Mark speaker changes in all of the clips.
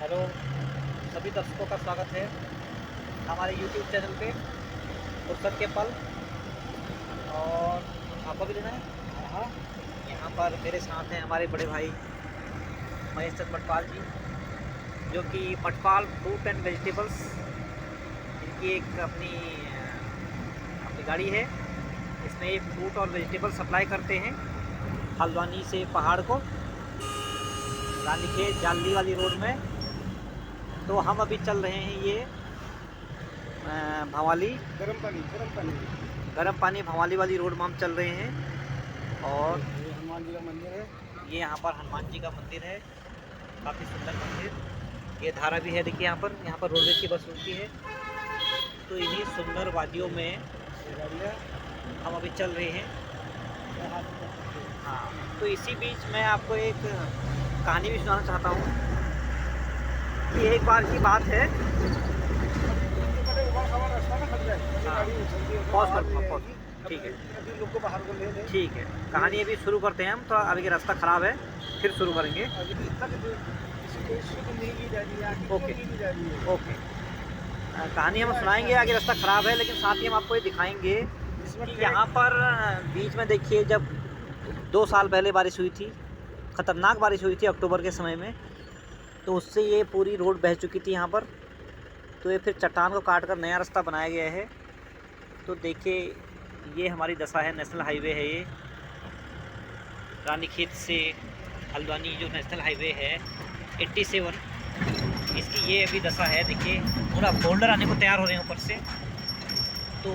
Speaker 1: Hello, सभी दर्शकों का स्वागत है हमारे YouTube चैनल पे फुर्सत के पल। और आपका भी लेना है। हाँ, यहाँ पर मेरे साथ हैं हमारे बड़े भाई महेश चंद मटपाल जी, जो कि मटपाल फ्रूट एंड वेजिटेबल्स, इनकी एक अपनी गाड़ी है। इसमें ये फ्रूट और वेजिटेबल सप्लाई करते हैं हल्द्वानी से पहाड़ को, रानीखेत जालदी वाली रोड में। तो हम अभी चल रहे हैं ये भवाली गरम पानी भवाली वाली रोड में हम चल रहे हैं। और
Speaker 2: ये हनुमान जी का मंदिर है।
Speaker 1: ये यहाँ पर हनुमान जी का मंदिर है, काफ़ी सुंदर मंदिर। ये धारा भी है, देखिए यहाँ पर रोडवेज की बस रुकती है। तो इन्हीं सुंदर वादियों में हम अभी चल रहे हैं। हाँ, तो इसी बीच मैं आपको एक कहानी भी सुनाना चाहता हूँ कि एक बार की बात है। पॉज कर, ठीक है, ठीक है। कहानी अभी शुरू करते हैं हम, तो आगे का रास्ता ख़राब है, फिर शुरू करेंगे। ओके ओके, कहानी हम सुनाएंगे, आगे रास्ता ख़राब है, लेकिन साथ ही हम आपको ये दिखाएंगे कि यहाँ पर बीच में देखिए, जब 2 साल पहले बारिश हुई थी, ख़तरनाक बारिश हुई थी अक्टूबर के समय में, तो उससे ये पूरी रोड बह चुकी थी यहाँ पर। तो ये फिर चट्टान को काट कर नया रास्ता बनाया गया है। तो देखिए, ये हमारी दशा है, नेशनल हाईवे है ये, रानीखेत से हल्द्वानी जो नेशनल हाईवे है 87, इसकी ये अभी दशा है। देखिए, पूरा बोल्डर आने को तैयार हो रहे हैं ऊपर से। तो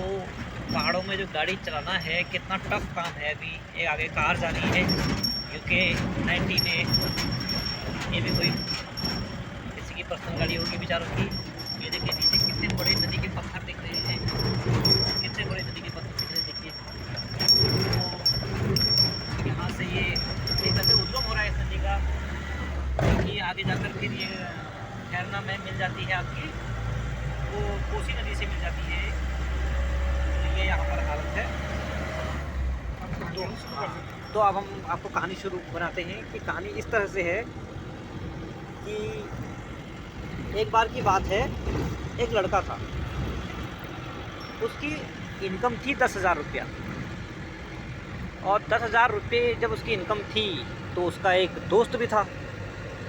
Speaker 1: पहाड़ों में जो गाड़ी चलाना है, कितना टफ काम है। अभी एक आगे कार जा रही है UK 19 है, ये भी कोई किसी की पर्सनल गाड़ी होगी बेचारों की। ये देखिए नीचे कितने बड़े नदी के पत्थर दिख रहे हैं, कितने बड़े नदी के पत्थर दिख रहे हैं। देखिए, तो यहाँ से ये एक तरह से उद्गम हो रहा है इस नदी का, क्योंकि आगे जाकर फिर ये कैरना में मिल जाती है आपकी, वो कोसी नदी से मिल जाती है। तो ये यहाँ पर हालत है। तो अब हम आपको कहानी शुरू बनाते हैं कि कहानी इस तरह से है कि एक बार की बात है, एक लड़का था, उसकी इनकम थी 10,000 रुपया। और 10,000 रुपये जब उसकी इनकम थी, तो उसका एक दोस्त भी था,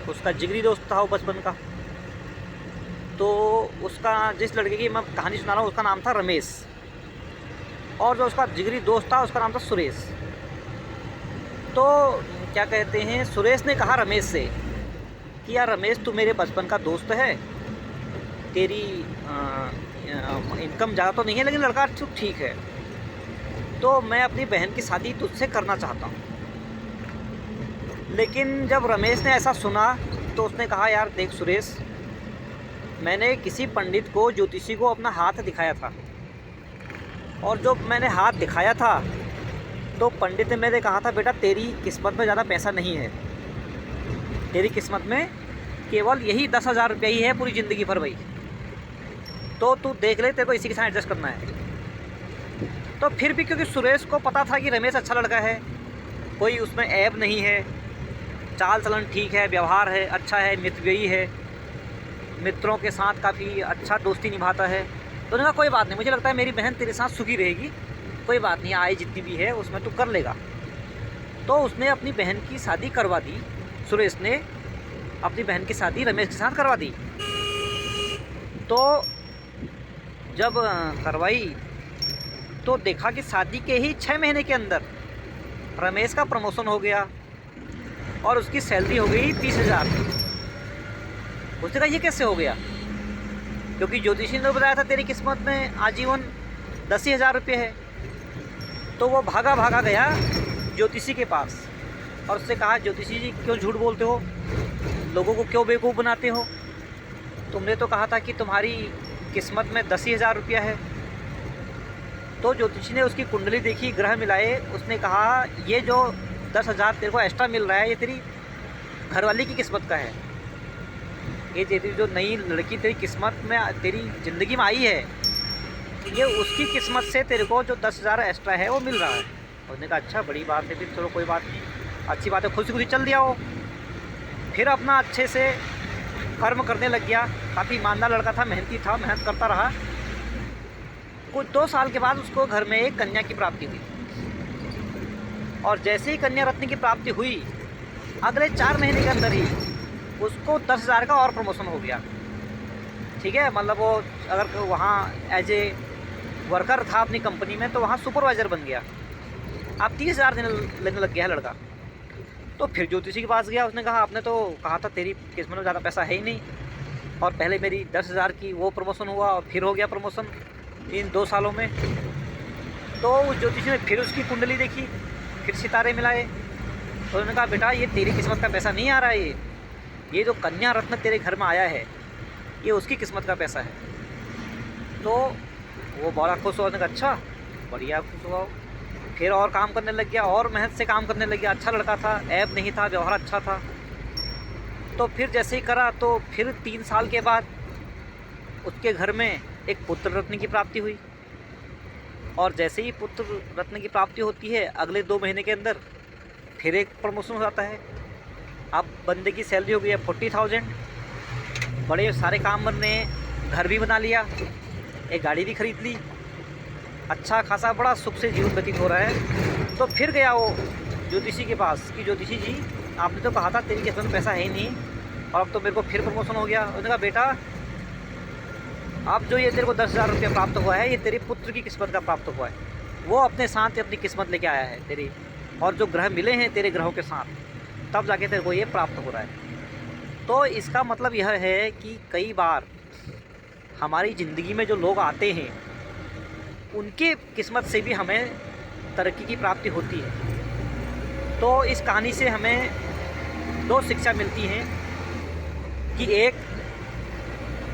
Speaker 1: उसका जिगरी दोस्त था वो बचपन का। तो उसका, जिस लड़के की मैं कहानी सुना रहा हूँ, उसका नाम था रमेश, और जो उसका जिगरी दोस्त था उसका नाम था सुरेश। तो क्या कहते हैं, सुरेश ने कहा रमेश से कि यार रमेश, तू मेरे बचपन का दोस्त है, तेरी इनकम ज़्यादा तो नहीं है, लेकिन लड़का ठीक है, तो मैं अपनी बहन की शादी तुझसे करना चाहता हूँ। लेकिन जब रमेश ने ऐसा सुना, तो उसने कहा, यार देख सुरेश, मैंने किसी पंडित को, ज्योतिषी को अपना हाथ दिखाया था, और जो मैंने हाथ दिखाया था, तो पंडित ने मेरे कहा था, बेटा तेरी किस्मत में ज़्यादा पैसा नहीं है, तेरी किस्मत में केवल यही 10,000 रुपये ही है पूरी ज़िंदगी भर भाई। तो तू देख ले, तेरे को इसी के साथ एडजस्ट करना है। तो फिर भी क्योंकि सुरेश को पता था कि रमेश अच्छा लड़का है, कोई उसमें ऐब नहीं है, चाल चलन ठीक है, व्यवहार है, अच्छा है, मितव्ययी है, मित्रों के साथ काफ़ी अच्छा दोस्ती निभाता है, तो उन्होंने कहा कोई बात नहीं, मुझे लगता है मेरी बहन तेरे साथ सुखी रहेगी, कोई बात नहीं, आय जितनी भी है उसमें तू कर लेगा। तो उसने अपनी बहन की शादी करवा दी, सुरेश ने अपनी बहन की शादी रमेश के साथ करवा दी। तो जब करवाई, तो देखा कि शादी के ही 6 महीने के अंदर रमेश का प्रमोशन हो गया और उसकी सैलरी हो गई 30,000। उसने कहा ये कैसे हो गया, क्योंकि ज्योतिषी ने बताया था तेरी किस्मत में आजीवन 10,000 रुपये है। तो वो भागा भागा गया ज्योतिषी के पास और उससे कहा, ज्योतिषी जी क्यों झूठ बोलते हो, लोगों को क्यों बेवकूफ़ बनाते हो, तुमने तो कहा था कि तुम्हारी किस्मत में 10,000 रुपया है। तो ज्योतिषी ने उसकी कुंडली देखी, ग्रह मिलाए, उसने कहा ये जो 10,000 तेरे को एक्स्ट्रा मिल रहा है, ये तेरी घरवाली की किस्मत का है, ये तेरी जो नई लड़की तेरी किस्मत में, तेरी ज़िंदगी में आई है, ये उसकी किस्मत से तेरे को जो 10,000 एक्स्ट्रा है वो मिल रहा है। उसने कहा अच्छा बड़ी बात है, फिर चलो कोई बात नहीं, अच्छी बात है, खुशी खुशी चल दिया हो। फिर अपना अच्छे से कर्म करने लग गया। काफ़ी ईमानदार लड़का था, मेहनती था, मेहनत करता रहा। कुछ 2 साल के बाद उसको घर में एक कन्या की प्राप्ति हुई, और जैसे ही कन्या रत्न की प्राप्ति हुई, अगले 4 महीने के अंदर ही उसको 10,000 का और प्रमोशन हो गया। ठीक है, मतलब वो अगर वहाँ एज ए वर्कर था अपनी कंपनी में, तो वहाँ सुपरवाइज़र बन गया। अब 30,000 लेने लग गया है लड़का। तो फिर ज्योतिषी के पास गया, उसने कहा आपने तो कहा था तेरी किस्मत में ज़्यादा पैसा है ही नहीं, और पहले मेरी 10,000 की वो प्रमोशन हुआ और फिर हो गया प्रमोशन इन 2 सालों में। तो उस ज्योतिषी ने फिर उसकी कुंडली देखी, फिर सितारे मिलाए, तो उन्होंने कहा बेटा ये तेरी किस्मत का पैसा नहीं आ रहा है, ये जो कन्या रत्न तेरे घर में आया है ये उसकी किस्मत का पैसा है। तो वो बड़ा खुश हुआ, उसने कहा अच्छा बढ़िया, खुश हुआ। फिर और काम करने लग गया, और मेहनत से काम करने लग गया। अच्छा लड़का था, ऐब नहीं था, व्यवहार अच्छा था। तो फिर जैसे ही करा, तो फिर 3 साल के बाद उसके घर में एक पुत्र रत्न की प्राप्ति हुई, और जैसे ही पुत्र रत्न की प्राप्ति होती है, अगले 2 महीने के अंदर फिर एक प्रमोशन हो जाता है। अब बंदे की सैलरी हो गई है 40,000, बड़े सारे काम बन रहे हैं, घर भी बना लिया, एक गाड़ी भी खरीद ली, अच्छा खासा बड़ा सुख से जीवन व्यतीत हो रहा है। तो फिर गया वो ज्योतिषी के पास कि ज्योतिषी जी आपने तो कहा था तेरी किस्मत में पैसा है ही नहीं, और अब तो मेरे को फिर प्रमोशन हो गया। उसने कहा बेटा अब जो ये तेरे को 10,000 रुपये प्राप्त हुआ है, ये तेरे पुत्र की किस्मत का प्राप्त हुआ है। वो अपने साथ अपनी किस्मत लेके आया है तेरी, और जो ग्रह मिले हैं तेरे ग्रहों के साथ, तब जाके तेरे को ये प्राप्त हो रहा है। तो इसका मतलब यह है कि कई बार हमारी ज़िंदगी में जो लोग आते हैं, उनके किस्मत से भी हमें तरक्की की प्राप्ति होती है। तो इस कहानी से हमें 2 शिक्षा मिलती हैं कि एक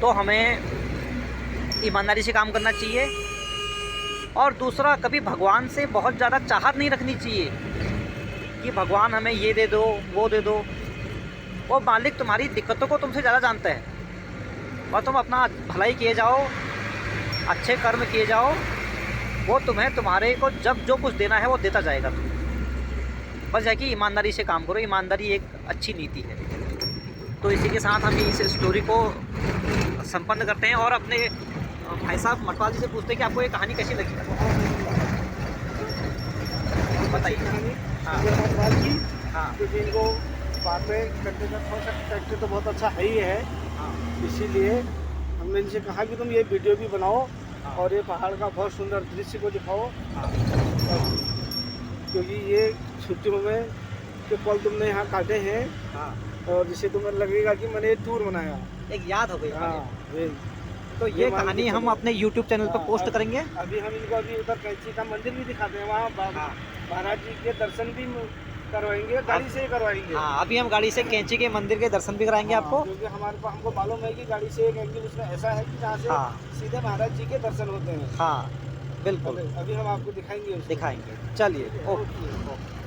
Speaker 1: तो हमें ईमानदारी से काम करना चाहिए, और दूसरा कभी भगवान से बहुत ज़्यादा चाहत नहीं रखनी चाहिए कि भगवान हमें ये दे दो, वो दे दो। वो मालिक तुम्हारी दिक्कतों को तुमसे ज़्यादा जानता है, और तुम अपना भलाई किए जाओ, अच्छे कर्म किए जाओ, वो तुम्हें तुम्हारे को जब जो कुछ देना है वो देता जाएगा। तुम बस है कि ईमानदारी से काम करो, ईमानदारी एक अच्छी नीति है। तो इसी के साथ हम इस स्टोरी को संपन्न करते हैं, और अपने भाई साहब मटवाल जी से पूछते हैं कि आपको ये कहानी कैसी लगी। बताइए। हाँ
Speaker 2: मटवाल जी,
Speaker 1: हाँ
Speaker 2: क्योंकि इनको बातें करने का थोड़ा सा करते तो बहुत अच्छा है ही है,
Speaker 1: हाँ
Speaker 2: इसीलिए हमने इनसे कहा कि तुम ये वीडियो भी बनाओ,
Speaker 1: हाँ।
Speaker 2: और ये पहाड़ का बहुत सुंदर दृश्य को दिखाओ,
Speaker 1: हाँ
Speaker 2: क्योंकि ये छुट्टियों में के पल तुमने यहाँ काटे हैं,
Speaker 1: हाँ,
Speaker 2: और जिससे तुम्हें लगेगा कि मैंने टूर बनाया।
Speaker 1: एक याद हो गई।
Speaker 2: हाँ ये
Speaker 1: तो ये कहानी हम अपने YouTube चैनल पर पोस्ट करेंगे।
Speaker 2: अभी हम इनको अभी उधर कैंची का मंदिर भी दिखाते हैं, वहाँ महाराज जी के दर्शन भी करवाएंगे, गाड़ी से ही करवाएंगे।
Speaker 1: हाँ, अभी हम गाड़ी से कैंची के मंदिर के दर्शन भी कराएंगे आपको।
Speaker 2: क्योंकि हमको मालूम है कि गाड़ी से एक एंगल उसमें ऐसा है कि जहाँ से
Speaker 1: हाँ
Speaker 2: सीधे महाराज जी के दर्शन होते हैं।
Speaker 1: हाँ बिल्कुल
Speaker 2: अभी हम आपको दिखाएंगे।
Speaker 1: दिखाएंगे। चलिए, ओके।
Speaker 2: ओके।